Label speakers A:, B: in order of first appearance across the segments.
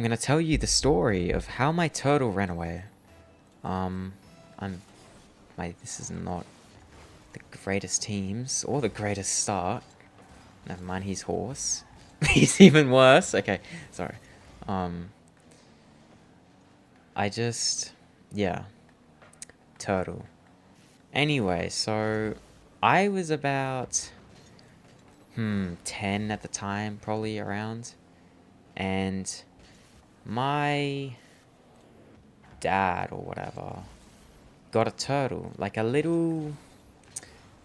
A: gonna tell you the story of how my turtle ran away. Um, I'm, this is not the greatest teams or the greatest start. Never mind, he's horse. He's even worse. Okay, sorry. Um, yeah, turtle. Anyway, so I was about 10 at the time, probably around, and my dad or whatever got a turtle, like a little,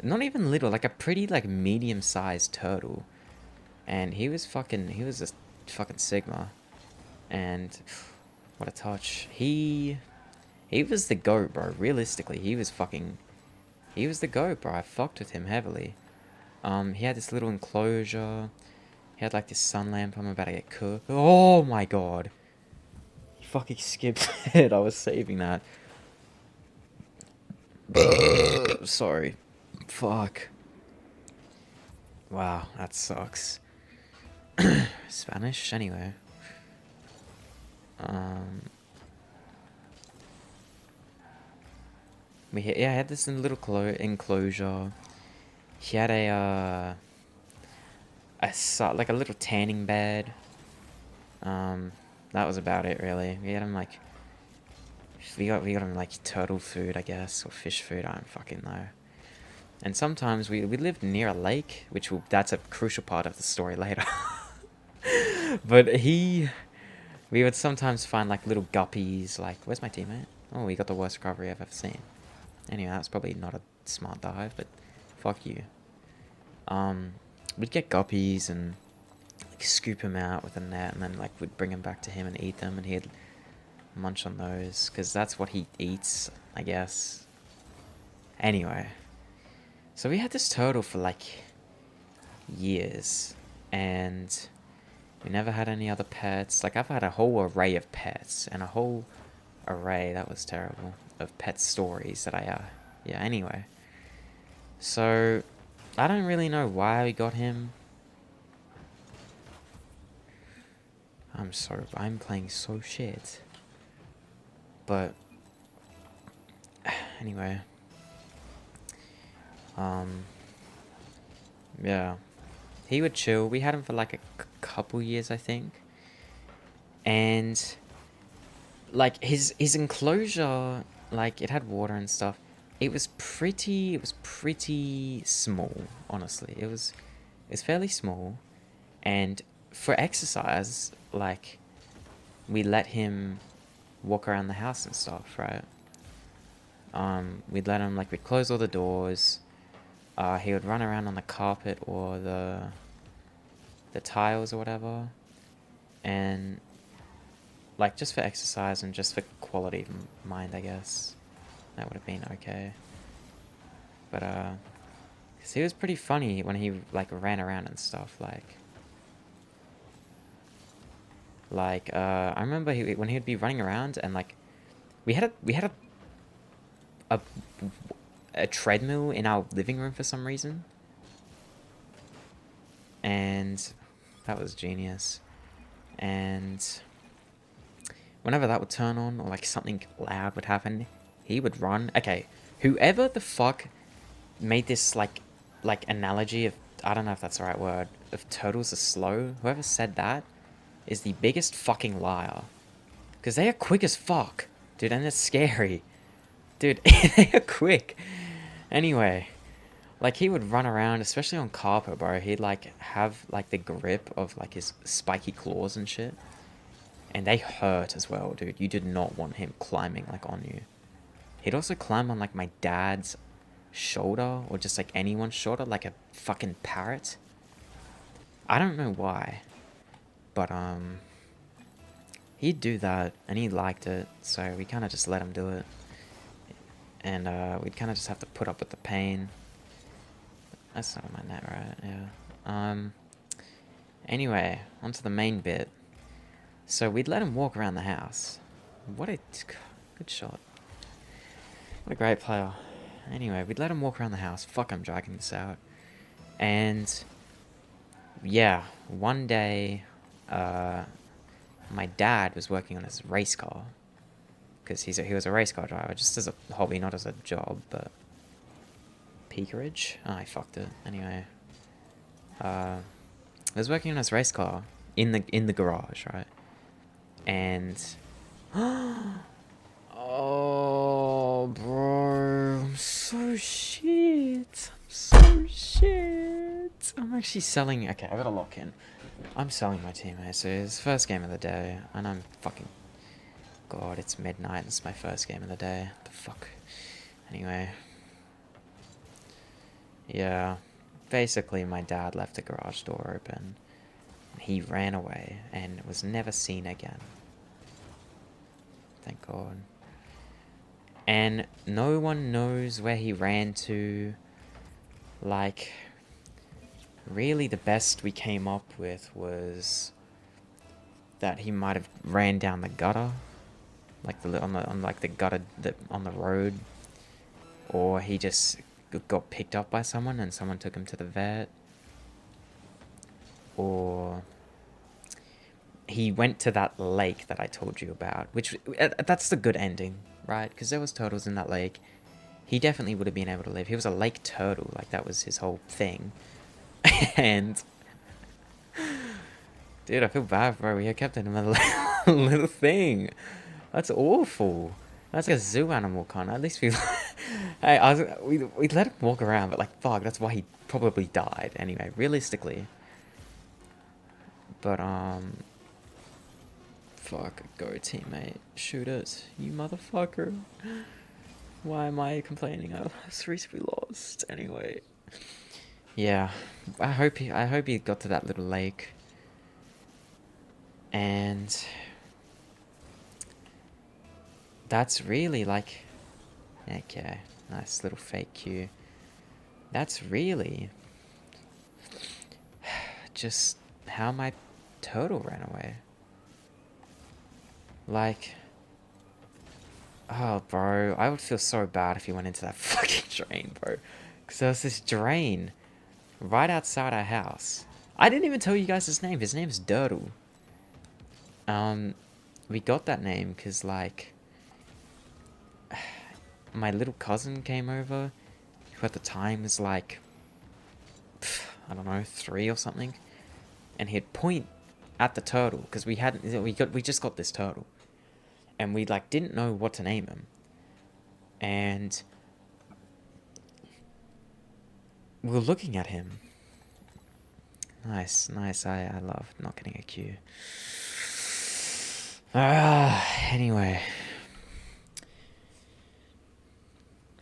A: not even little, like a pretty like medium-sized turtle, and he was a fucking sigma, and what a touch. He was the goat, bro. Realistically, he was the goat, bro. I fucked with him heavily. He had this little enclosure. He had like this sun lamp. I'm about to get cooked. Oh my god. He fucking skipped it. I was saving that. Sorry. Fuck. Wow, that sucks. Spanish? Anyway. Um, I had this little enclosure. He had like a little tanning bed. That was about it really. We had him like, we got him like turtle food, I guess, or fish food. I don't fucking know. And sometimes we lived near a lake, that's a crucial part of the story later. But we would sometimes find like little guppies. Like, where's my teammate? Oh, we got the worst recovery I've ever seen. Anyway, that's probably not a smart dive, but fuck you. We'd get guppies and like scoop him out with a net, and then like we'd bring him back to him and eat them, and he'd munch on those because that's what he eats, I guess. Anyway, so we had this turtle for like years, and we never had any other pets. Like, I've had a whole array of pets, and a whole array, that was terrible, of pet stories that yeah, anyway. So, I don't really know why we got him. I'm playing so shit. But, anyway. Yeah. He would chill. We had him for like a couple years, I think. And like his enclosure, like it had water and stuff. It was pretty small, honestly. It's fairly small, and for exercise, like we let him walk around the house and stuff, right? We'd let him, like, we'd close all the doors. He would run around on the carpet or the tiles or whatever, and like just for exercise and just for quality of mind, I guess that would have been okay. But 'cause he was pretty funny when he like ran around and stuff. I remember when he would be running around, and like we had a a treadmill in our living room for some reason, and that was genius. And whenever that would turn on, or like something loud would happen, he would run. Okay, whoever the fuck made this like analogy of, I don't know if that's the right word, of turtles are slow, whoever said that is the biggest fucking liar. Because they are quick as fuck, dude, and it's scary. Dude, they are quick. Anyway, like he would run around, especially on carpet, bro. He'd like have like the grip of like his spiky claws and shit. And they hurt as well, dude. You did not want him climbing like on you. He'd also climb on like my dad's shoulder, or just like anyone's shoulder, like a fucking parrot. I don't know why, but he'd do that, and he liked it, so we kind of just let him do it. And we'd kind of just have to put up with the pain. That's not my net, right? Yeah. Anyway, onto the main bit. So we'd let him walk around the house. What a good shot. What a great player. Anyway, we'd let him walk around the house. Fuck, I'm dragging this out. And yeah, one day, my dad was working on his race car. Because he was a race car driver, just as a hobby, not as a job, but... Peakerage? Oh, I fucked it. Anyway. I was working on his race car in the garage, right? And... Oh, bro. I'm so shit. I'm actually selling... Okay, I gotta lock in. I'm selling my teammate, so it's the first game of the day, and I'm fucking... God, it's midnight, it's my first game of the day. What the fuck? Anyway. Yeah. Basically, my dad left the garage door open. He ran away, and was never seen again. Thank God. And no one knows where he ran to. Like... Really, the best we came up with was... that he might have ran down the gutter. Like the gutter on the road, or he just got picked up by someone and someone took him to the vet, or he went to that lake that I told you about, which that's the good ending, right? Because there was turtles in that lake. He definitely would have been able to live. He was a lake turtle, like that was his whole thing. And dude, I feel bad, bro. We kept him a little thing. That's awful. That's like a zoo animal, con. At least we, hey, we let him walk around, but like, fuck, that's why he probably died. Anyway, realistically. But fuck, go teammate, shoot it, you motherfucker. Why am I complaining? I recently lost. Anyway, yeah, I hope he got to that little lake. And that's really like... Okay, nice little fake cue. That's really... just how my turtle ran away. Like... Oh, bro, I would feel so bad if he went into that fucking drain, bro. Because there was this drain right outside our house. I didn't even tell you guys his name. His name's Dirtle. We got that name because, like... my little cousin came over, who at the time was like, I don't know, 3 or something, and he'd point at the turtle because we just got this turtle, and we like didn't know what to name him, and we were looking at him. Nice. I love not getting a cue. Anyway.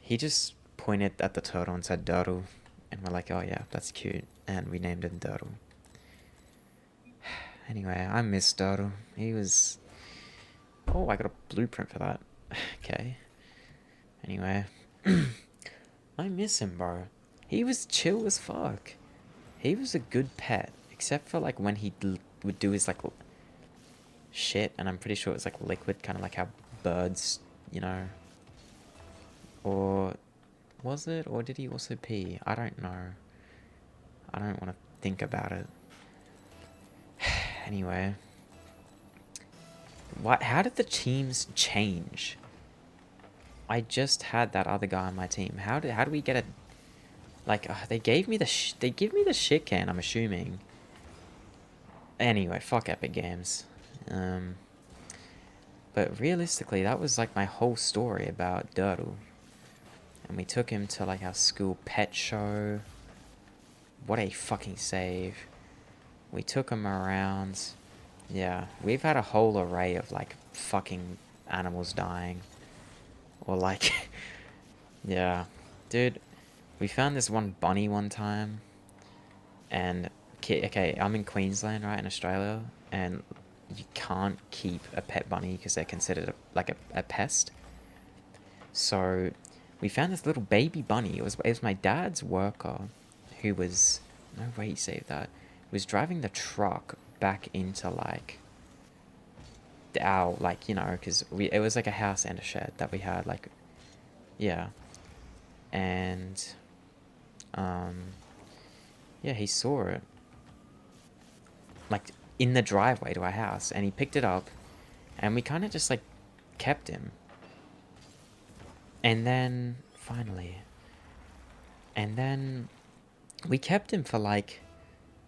A: He just pointed at the turtle and said Dirtle. And we're like, oh yeah, that's cute. And we named him Dirtle. Anyway, I miss Dirtle. He was... Oh, I got a blueprint for that. Okay. Anyway. I miss him, bro. He was chill as fuck. He was a good pet. Except for like when he would do his like... shit. And I'm pretty sure it was like liquid. Kind of like how birds, you know... Or was it? Or did he also pee? I don't know. I don't want to think about it. Anyway. How did the teams change? I just had that other guy on my team. How do we get a... Like, they gave me the they give me the shit can, I'm assuming. Anyway, fuck Epic Games. But realistically, that was like my whole story about Dirtle. And we took him to like our school pet show. What a fucking save. We took him around. Yeah, we've had a whole array of like fucking animals dying. Or like... yeah. Dude, we found this one bunny one time. And... Okay, I'm in Queensland, right, in Australia. And you can't keep a pet bunny because they're considered like a pest. So... we found this little baby bunny. It was my dad's worker who was... No way he saved that. Was driving the truck back into, like... our, like, you know, because it was like a house and a shed that we had, like... Yeah. And... yeah, he saw it. Like, in the driveway to our house, and he picked it up, and we kind of just, like, kept him. And then, finally, and then we kept him for, like,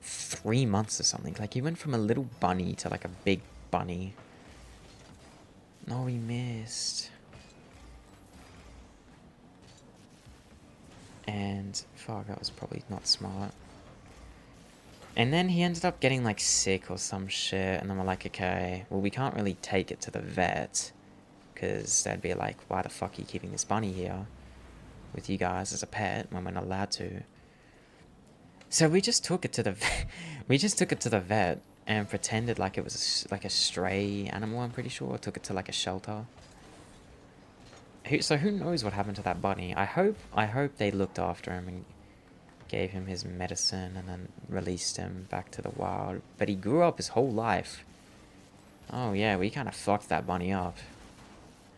A: 3 months or something. Like, he went from a little bunny to, like, a big bunny. No, we missed. And, fuck, that was probably not smart. And then he ended up getting, like, sick or some shit, and then we're like, okay, well, we can't really take it to the vet, because they'd be like, why the fuck are you keeping this bunny here with you guys as a pet when we're not allowed to? So we just took it to the vet. We just took it to the vet and pretended like it was like a stray animal, I'm pretty sure. Took it to like a shelter. So who knows what happened to that bunny? I hope they looked after him and gave him his medicine and then released him back to the wild. But he grew up his whole life. Oh yeah, we kind of fucked that bunny up.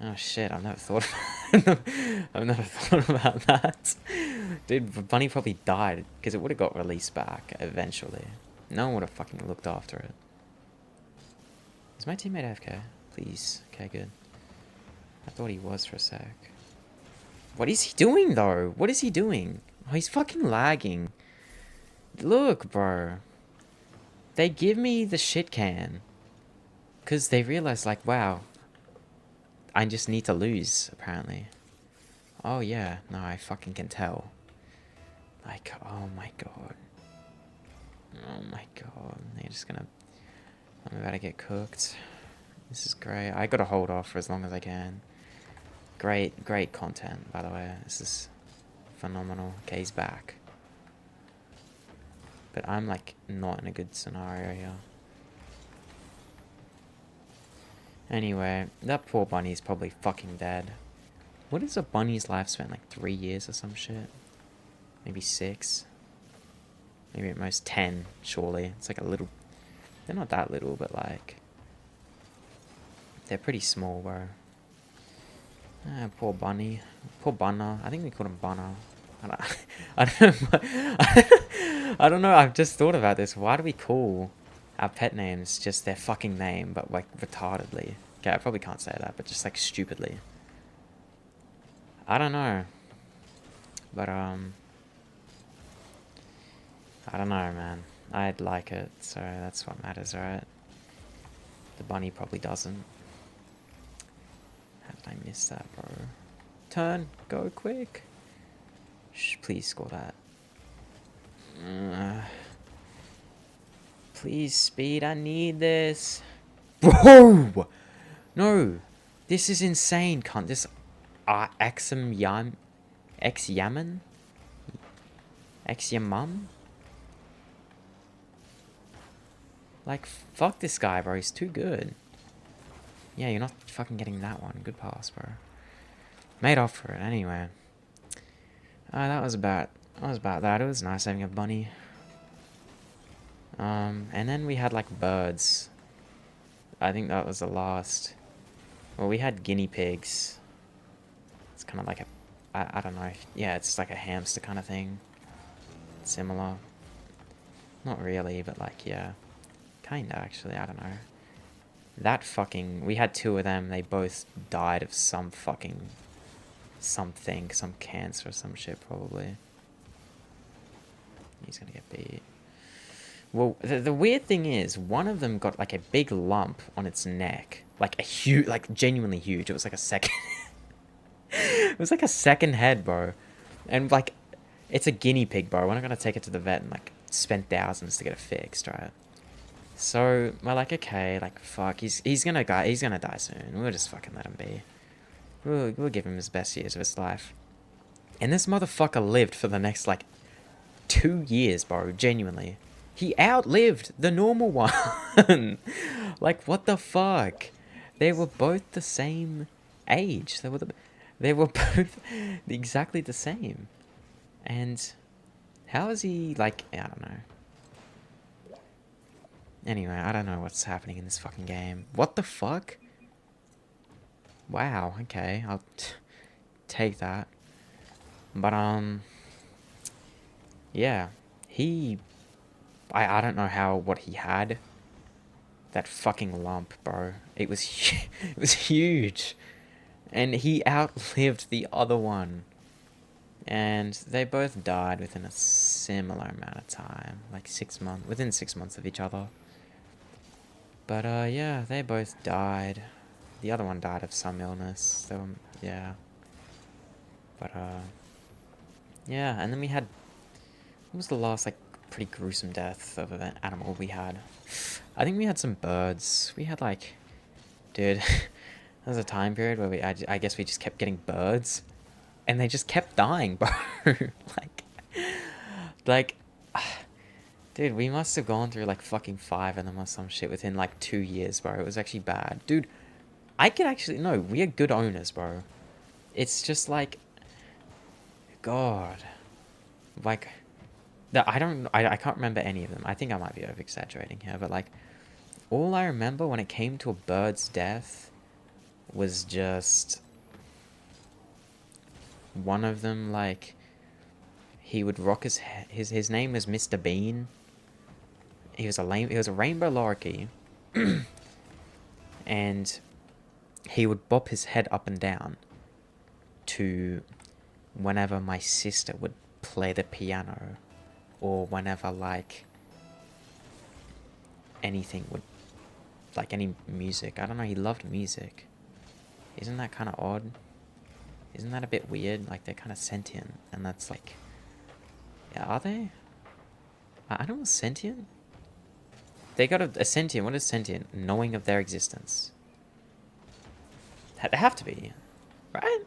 A: Oh shit, I've never thought I've never thought about that. Dude, the bunny probably died, because it would have got released back, eventually. No one would have fucking looked after it. Is my teammate AFK? Please. Okay, good. I thought he was for a sec. What is he doing, though? What is he doing? Oh, he's fucking lagging. Look, bro. They give me the shit can. Because they realize, like, wow, I just need to lose, apparently. Oh, yeah. No, I fucking can tell. Like, oh my god. Oh my god. They're just gonna... I'm about to get cooked. This is great. I gotta hold off for as long as I can. Great content, by the way. This is phenomenal. Okay, he's back. But I'm, like, not in a good scenario here. Anyway, that poor bunny's probably fucking dead. What is a bunny's lifespan? Like 3 years or some shit? Maybe 6? Maybe at most 10, surely. It's like a little... They're not that little, but like... They're pretty small, bro. Ah, poor bunny. Poor bunner. I think we called him bunner. I don't know. I don't know. I've just thought about this. Why do we call our pet names just their fucking name, but like retardedly? Okay, I probably can't say that, but just like stupidly. I don't know. But I don't know, man. I'd like it, so that's what matters, right? The bunny probably doesn't. How did I miss that, bro? Turn! Go quick! Shh, please score that. Please, speed, I need this. Whoa! No! This is insane, cunt. This X-Yaman? X-Yamam? Like, fuck this guy, bro. He's too good. Yeah, you're not fucking getting that one. Good pass, bro. Made off for it, anyway. That was about that. It was nice having a bunny. And then we had, like, birds. I think that was the last. Well, we had guinea pigs. It's kind of like a... I don't know. Yeah, it's like a hamster kind of thing. Similar. Not really, but, like, yeah. Kinda, actually. I don't know. That fucking... We had 2 of them. They both died of some fucking... something. Some cancer or some shit, probably. He's gonna get beat. Well, the weird thing is, one of them got, like, a big lump on its neck. Like, a huge... Like, genuinely huge. It was like a second... It was like a second head, bro. And, like... It's a guinea pig, bro. We're not gonna take it to the vet and, like, spend thousands to get it fixed, right? So, we're like, okay, like, fuck, he's gonna die soon. We'll just fucking let him be. We'll give him his best years of his life. And this motherfucker lived for the next, like, 2 years, bro, genuinely. He outlived the normal one. Like, what the fuck? They were both the same age. They were both exactly the same. And how is he, like, I don't know. Anyway, I don't know what's happening in this fucking game. What the fuck? Wow, okay, I'll take that. But, yeah, I don't know what he had, That fucking lump, bro. It was it was huge. And he outlived the other one. And they both died within a similar amount of time. Like 6 months, within 6 months of each other. But, yeah, they both died. The other one died of some illness. So, yeah. But, yeah, and then we had... What was the last, like, pretty gruesome death of an animal we had? I think we had some birds. We had, like... Dude, there was a time period where I guess we just kept getting birds. And they just kept dying, bro. like... Dude, we must have gone through, like, fucking 5 of them or some shit within, like, 2 years, bro. It was actually bad. Dude, I could actually... No, we are good owners, bro. It's just, like... God. Like... I can't remember any of them. I think I might be over-exaggerating here, but, like... All I remember when it came to a bird's death was just... One of them, like... He would rock his name was Mr. Bean. He was a rainbow lorikeet. And he would bop his head up and down to whenever my sister would play the piano, or whenever, like, anything would, like, any music. I don't know, he loved music. Isn't that kind of odd? Isn't that a bit weird? Like, they're kind of sentient, and that's, like... Yeah, are they? Animals sentient? They got a sentient. What is sentient? Knowing of their existence. They have to be, right?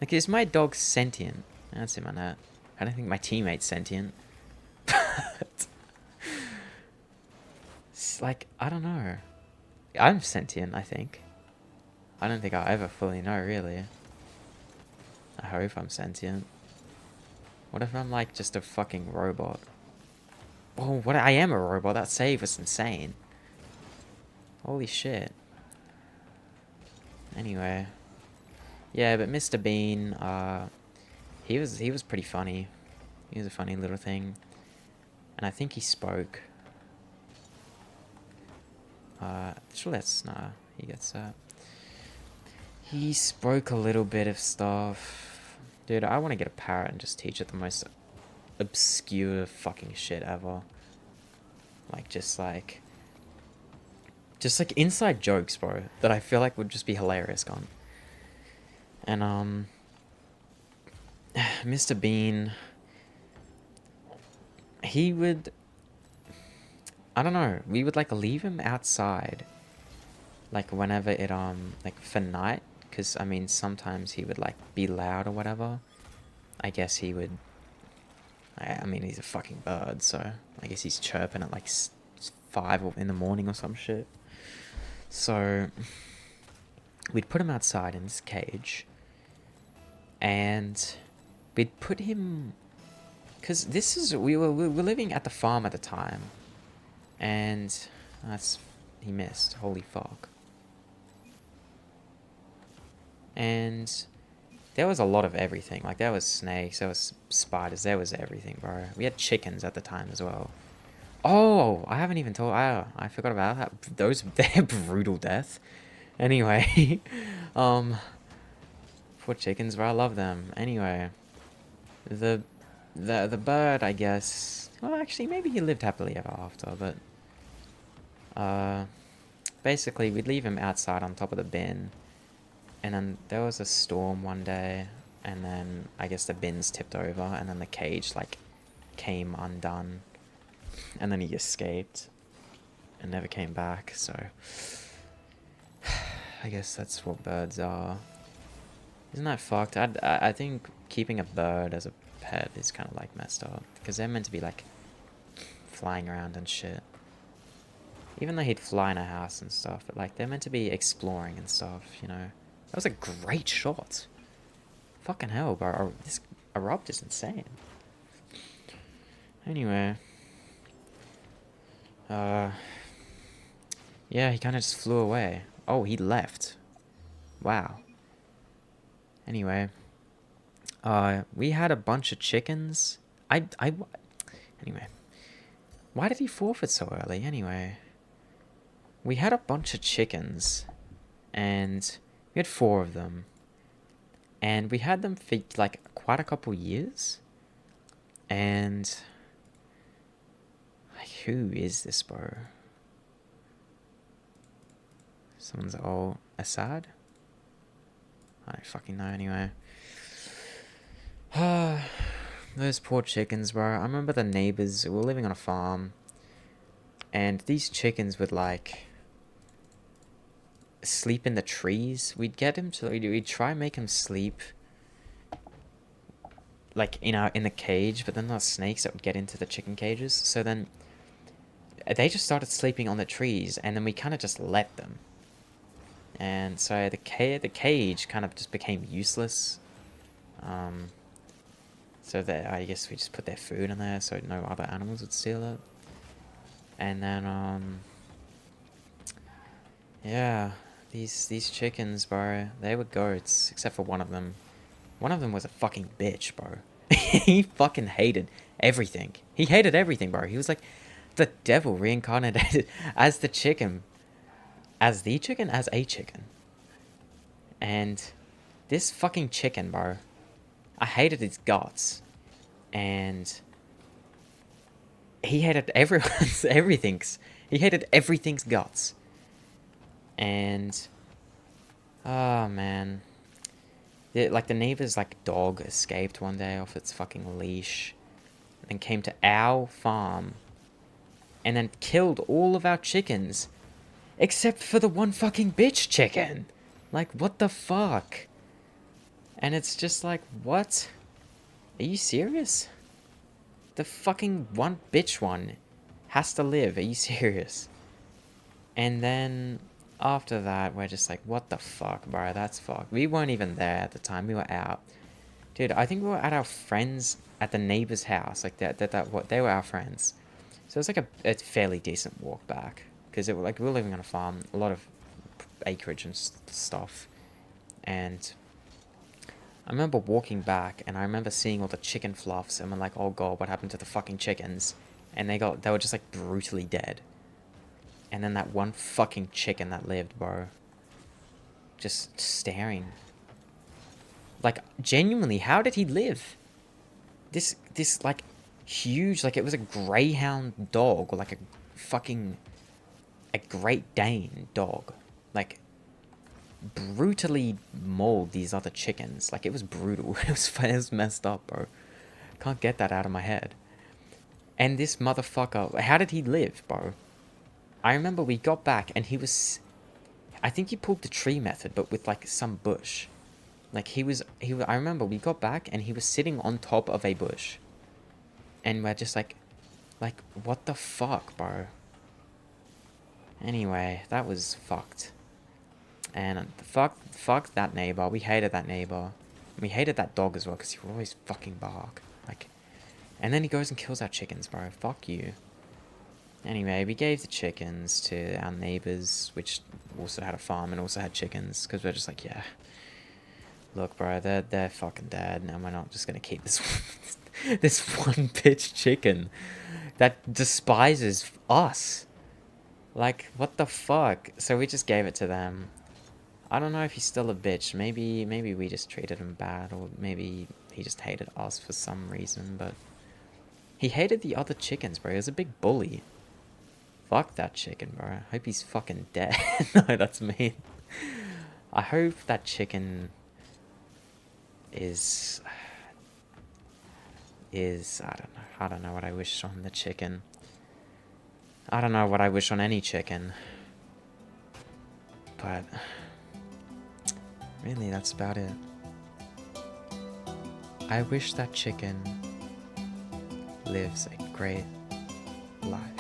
A: Like, is my dog sentient? That's him on that. I don't think my teammate's sentient. But... It's like, I don't know. I'm sentient, I think. I don't think I'll ever fully know, really. I hope I'm sentient. What if I'm, like, just a fucking robot? Oh, what? I am a robot. That save was insane. Holy shit. Anyway. Yeah, but Mr. Bean, he was pretty funny. He was a funny little thing. And I think he spoke. Nah, he gets that. He spoke a little bit of stuff. Dude, I want to get a parrot and just teach it the most obscure fucking shit ever. Like, just like inside jokes, bro, that I feel like would just be hilarious gone. And, Mr. Bean, he would... I don't know, we would, like, leave him outside, like, whenever it, like, for night, because, I mean, sometimes he would, like, be loud or whatever. I guess he would... I mean, he's a fucking bird, so I guess he's chirping at, like, 5 in the morning or some shit. So, we'd put him outside in this cage, and we'd put him... Because we were living at the farm at the time, and he missed, holy fuck. And there was a lot of everything, like there was snakes, there was spiders, there was everything, bro. We had chickens at the time as well. Oh, I haven't even told, I forgot about that. They're brutal death. Anyway, poor chickens, bro, I love them. Anyway, the bird, I guess, well, actually, maybe he lived happily ever after, but, basically, we'd leave him outside on top of the bin, and then there was a storm one day, and then I guess the bins tipped over, and then the cage, like, came undone, and then he escaped, and never came back, so, I guess that's what birds are. Isn't that fucked? I think keeping a bird as a pet is kind of, like, messed up, because they're meant to be, like, flying around and shit. Even though he'd fly in a house and stuff, but, like, they're meant to be exploring and stuff, you know? That was a great shot. Fucking hell, bro. This erupt is insane. Anyway. Yeah, he kind of just flew away. Oh, he left. Wow. Anyway. We had a bunch of chickens. Anyway. Why did he forfeit so early, anyway? we had a bunch of chickens, and we had 4 of them, and we had them for like quite a couple years. And like, who is this, bro? Someone's all Assad? I don't fucking know anyway. Those poor chickens, bro. I remember the neighbors. We were living on a farm, and these chickens would like sleep in the trees. We'd get him to. We'd try and make him sleep like in the cage, but then there were snakes that would get into the chicken cages. So then they just started sleeping on the trees, and then we kind of just let them. And so the cage kind of just became useless. So that I guess we just put their food in there so no other animals would steal it. And then yeah, these chickens, bro, they were goats except for one of them. One of them was a fucking bitch, bro. He fucking hated everything. He hated everything, bro. He was like the devil reincarnated as the chicken. As the chicken? As a chicken. And this fucking chicken, bro, I hated his guts. And he hated everything's. He hated everything's guts. And oh man. Like the neighbor's like dog escaped one day off its fucking leash and came to our farm and then killed all of our chickens except for the one fucking bitch chicken. Like, what the fuck? And it's just like, what? Are you serious? The fucking one bitch one has to live. Are you serious? And then after that, we're just like, what the fuck, bro? That's fucked. We weren't even there at the time. We were out. Dude, I think we were at our friends at the neighbor's house. Like, they were our friends. So it was like a fairly decent walk back. Because we were living on a farm. A lot of acreage and stuff. And I remember walking back, and I remember seeing all the chicken fluffs, and we're like, oh god, what happened to the fucking chickens? And they were just like brutally dead. And then that one fucking chicken that lived, bro. Just staring. Like, genuinely, how did he live? This like, huge, like, it was a greyhound dog, or like a Great Dane dog. Like, brutally mauled these other chickens. Like, it was brutal. It was messed up, bro. Can't get that out of my head. And this motherfucker, how did he live, bro? I remember we got back and he was, I think he pulled the tree method, but with like some bush. Like I remember we got back and he was sitting on top of a bush. And we're just like, what the fuck, bro? Anyway, that was fucked. And fuck that neighbor. We hated that neighbor. We hated that dog as well because he would always fucking bark. Like, and then he goes and kills our chickens, bro. Fuck you. Anyway, we gave the chickens to our neighbors, which also had a farm and also had chickens, because we're just like, yeah, look, bro, they're fucking dead, and we're not just gonna keep this this one bitch chicken that despises us. Like, what the fuck? So we just gave it to them. I don't know if he's still a bitch. Maybe we just treated him bad, or maybe he just hated us for some reason, but he hated the other chickens, bro. He was a big bully. Fuck that chicken, bro. I hope he's fucking dead. No, that's mean. I hope that chicken is I don't know what I wish on the chicken. I don't know what I wish on any chicken. But really, that's about it. I wish that chicken lives a great life.